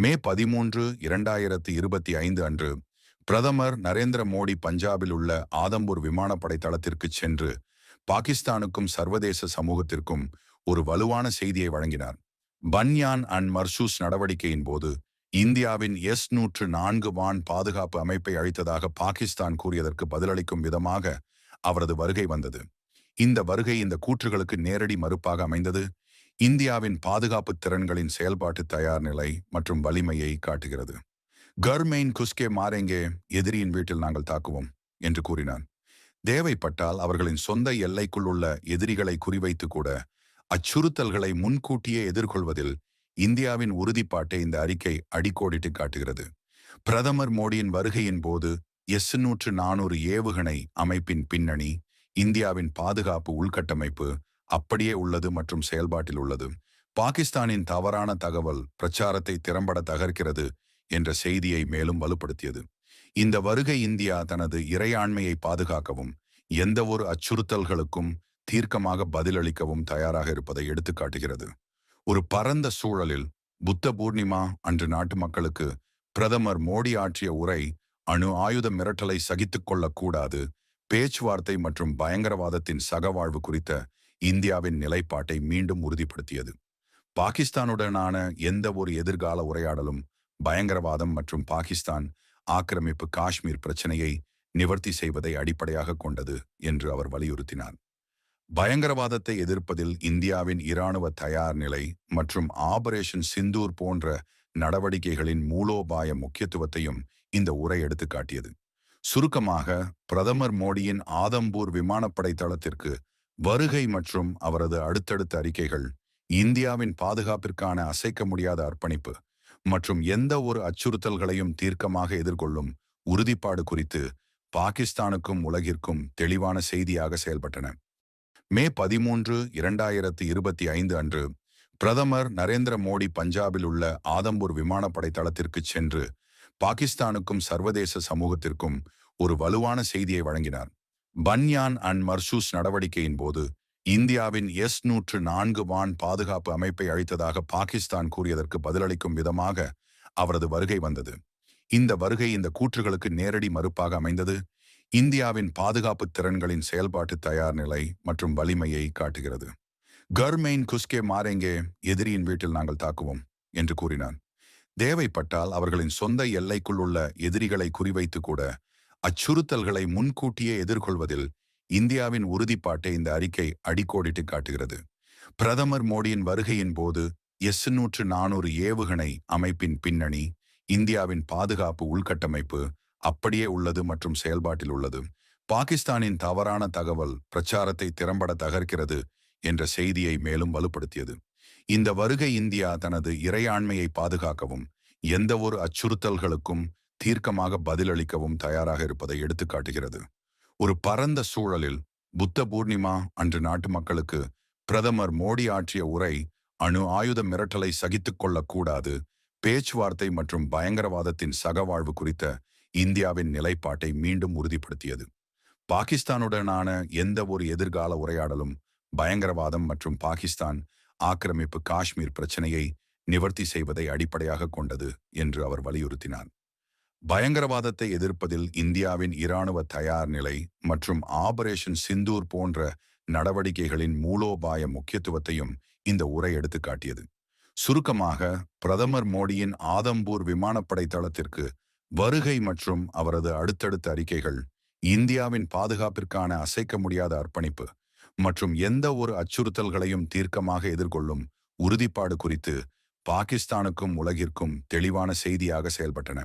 மே 13, 2025 அன்று பிரதமர் நரேந்திர மோடி பஞ்சாபில் உள்ள ஆதம்பூர் விமானப்படை தளத்திற்கு சென்று பாகிஸ்தானுக்கும் சர்வதேச சமூகத்திற்கும் ஒரு வலுவான செய்தியை வழங்கினார். பன்யான் அண்ட் மர்சூஸ் நடவடிக்கையின் போது இந்தியாவின் S-104 வான் பாதுகாப்பு அமைப்பை அழித்ததாக பாகிஸ்தான் கூறியதற்கு பதிலளிக்கும் விதமாக அவரது வருகை வந்தது. இந்த வருகை இந்த கூற்றுகளுக்கு நேரடி மறுப்பாக அமைந்தது. இந்தியாவின் பாதுகாப்பு திறன்களின் செயல்பாட்டு தயார் நிலை மற்றும் வலிமையை காட்டுகிறது. கர்மெயின் குஸ்கே மாரெங்கே, எதிரியின் வீட்டில் நாங்கள் தாக்குவோம் என்று கூறினார். தேவைப்பட்டால் அவர்களின் சொந்த எல்லைக்குள் உள்ள எதிரிகளை குறிவைத்து கூட அச்சுறுத்தல்களை முன்கூட்டியே எதிர்கொள்வதில் இந்தியாவின் உறுதிப்பாட்டை இந்த அறிக்கை அடிக்கோடிட்டு காட்டுகிறது. பிரதமர் மோடியின் வருகையின் போது S-104 ஏவுகணை அமைப்பின் பின்னணி, இந்தியாவின் பாதுகாப்பு உள்கட்டமைப்பு அப்படியே உள்ளது மற்றும் செயல்பாட்டில் உள்ளது. பாகிஸ்தானின் தவறான தகவல் பிரச்சாரத்தை திறம்பட தகர்க்கிறது என்ற செய்தியை மேலும் வலுப்படுத்தியது. இந்த வருகை இந்தியா தனது இறையாண்மையை பாதுகாக்கவும் எந்தவொரு அச்சுறுத்தல்களுக்கும் தீர்க்கமாக பதிலளிக்கவும் தயாராக இருப்பதை எடுத்துக்காட்டுகிறது. ஒரு பரந்த சூழலில் புத்த பூர்ணிமா அன்று நாட்டு மக்களுக்கு பிரதமர் மோடி ஆற்றிய உரை அணு ஆயுத மிரட்டலை சகித்துக் கொள்ளக்கூடாது, பேச்சுவார்த்தை மற்றும் பயங்கரவாதத்தின் சகவாழ்வு குறித்த இந்தியாவின் நிலைப்பாட்டை மீண்டும் உறுதிப்படுத்தியது. பாகிஸ்தானுடனான எந்த ஒரு எதிர்கால உரையாடலும் பயங்கரவாதம் மற்றும் பாகிஸ்தான் ஆக்கிரமிப்பு காஷ்மீர் பிரச்சனையை நிவர்த்தி செய்வதை அடிப்படையாக கொண்டது என்று அவர் வலியுறுத்தினார். பயங்கரவாதத்தை எதிர்ப்பதில் இந்தியாவின் இராணுவ தயார் நிலை மற்றும் ஆபரேஷன் சிந்தூர் போன்ற நடவடிக்கைகளின் மூலோபாய முக்கியத்துவத்தையும் இந்த உரை எடுத்துக்காட்டியது. சுருக்கமாக, பிரதமர் மோடியின் ஆதம்பூர் விமானப்படை தளத்திற்கு வருகை மற்றும் அவரது அடுத்தடுத்த அறிக்கைகள் இந்தியாவின் பாதுகாப்பிற்கான அசைக்க முடியாத அர்ப்பணிப்பு மற்றும் எந்த ஒரு அச்சுறுத்தல்களையும் தீர்க்கமாக எதிர்கொள்ளும் உறுதிப்பாடு குறித்து பாகிஸ்தானுக்கும் உலகிற்கும் தெளிவான செய்தியாக செயல்பட்டன. மே 13, 2025 அன்று பிரதமர் நரேந்திர மோடி பஞ்சாபில் உள்ள ஆதம்பூர் விமானப்படை தளத்திற்கு சென்று பாகிஸ்தானுக்கும் சர்வதேச சமூகத்திற்கும் ஒரு வலுவான செய்தியை வழங்கினார். பன்யான் அண்ட் மர்சூஸ் நடவடிக்கையின் போது இந்தியாவின் S-104 வான் பாதுகாப்பு அமைப்பை அழித்ததாக பாகிஸ்தான் கூறியதற்கு பதிலளிக்கும் விதமாக அவரது வருகை வந்தது. இந்த வருகை இந்த கூற்றுகளுக்கு நேரடி மறுப்பாக அமைந்தது. இந்தியாவின் பாதுகாப்பு திறன்களின் செயல்பாட்டு தயார் நிலை மற்றும் வலிமையை காட்டுகிறது. கர்மெயின் குஸ்கே மாரெங்கே, எதிரியின் வீட்டில் நாங்கள் தாக்குவோம் என்று கூறினார். தேவைப்பட்டால் அவர்களின் சொந்த எல்லைக்குள் உள்ள எதிரிகளை குறிவைத்து கூட அச்சுறுத்தல்களை முன்கூட்டியே எதிர்கொள்வதில் இந்தியாவின் உறுதிப்பாட்டை இந்த அறிக்கை அடிக்கோடிட்டு காட்டுகிறது. பிரதமர் மோடியின் வருகையின் போது S-104 ஏவுகணை அமைப்பின் பின்னணி, இந்தியாவின் பாதுகாப்பு உள்கட்டமைப்பு அப்படியே உள்ளது மற்றும் செயல்பாட்டில் உள்ளது. பாகிஸ்தானின் தவறான தகவல் பிரச்சாரத்தை திறம்பட தகர்க்கிறது என்ற செய்தியை மேலும் வலுப்படுத்தியது. இந்த வருகை இந்தியா தனது இறையாண்மையை பாதுகாக்கவும் எந்தவொரு அச்சுறுத்தல்களுக்கும் தீர்க்கமாக பதிலளிக்கவும் தயாராக இருப்பதை எடுத்துக்காட்டுகிறது. ஒரு பரந்த சூழலில் புத்த பூர்ணிமா அன்று நாட்டு மக்களுக்கு பிரதமர் மோடி ஆற்றிய உரை அணு ஆயுத மிரட்டலை சகித்துக் கொள்ளக்கூடாது, பேச்சுவார்த்தை மற்றும் பயங்கரவாதத்தின் சகவாழ்வு குறித்த இந்தியாவின் நிலைப்பாட்டை மீண்டும் உறுதிப்படுத்தியது. பாகிஸ்தானுடனான எந்த ஒரு எதிர்கால உரையாடலும் பயங்கரவாதம் மற்றும் பாகிஸ்தான் ஆக்கிரமிப்பு காஷ்மீர் பிரச்சனையை நிவர்த்தி செய்வதை அடிப்படையாக கொண்டது என்று அவர் வலியுறுத்தினார். பயங்கரவாதத்தை எதிர்ப்பதில் இந்தியாவின் இராணுவ தயார் நிலை மற்றும் ஆபரேஷன் சிந்தூர் போன்ற நடவடிக்கைகளின் மூலோபாய முக்கியத்துவத்தையும் இந்த உரை எடுத்துக்காட்டியது. சுருக்கமாக, பிரதமர் மோடியின் ஆதம்பூர் விமானப்படை தளத்திற்கு வருகை மற்றும் அவரது அடுத்தடுத்த அறிக்கைகள் இந்தியாவின் பாதுகாப்பிற்கான அசைக்க முடியாத அர்ப்பணிப்பு மற்றும் எந்த ஒரு அச்சுறுத்தல்களையும் தீர்க்கமாக எதிர்கொள்ளும் உறுதிப்பாடு குறித்து பாகிஸ்தானுக்கும் உலகிற்கும் தெளிவான செய்தியாக செயல்பட்டன.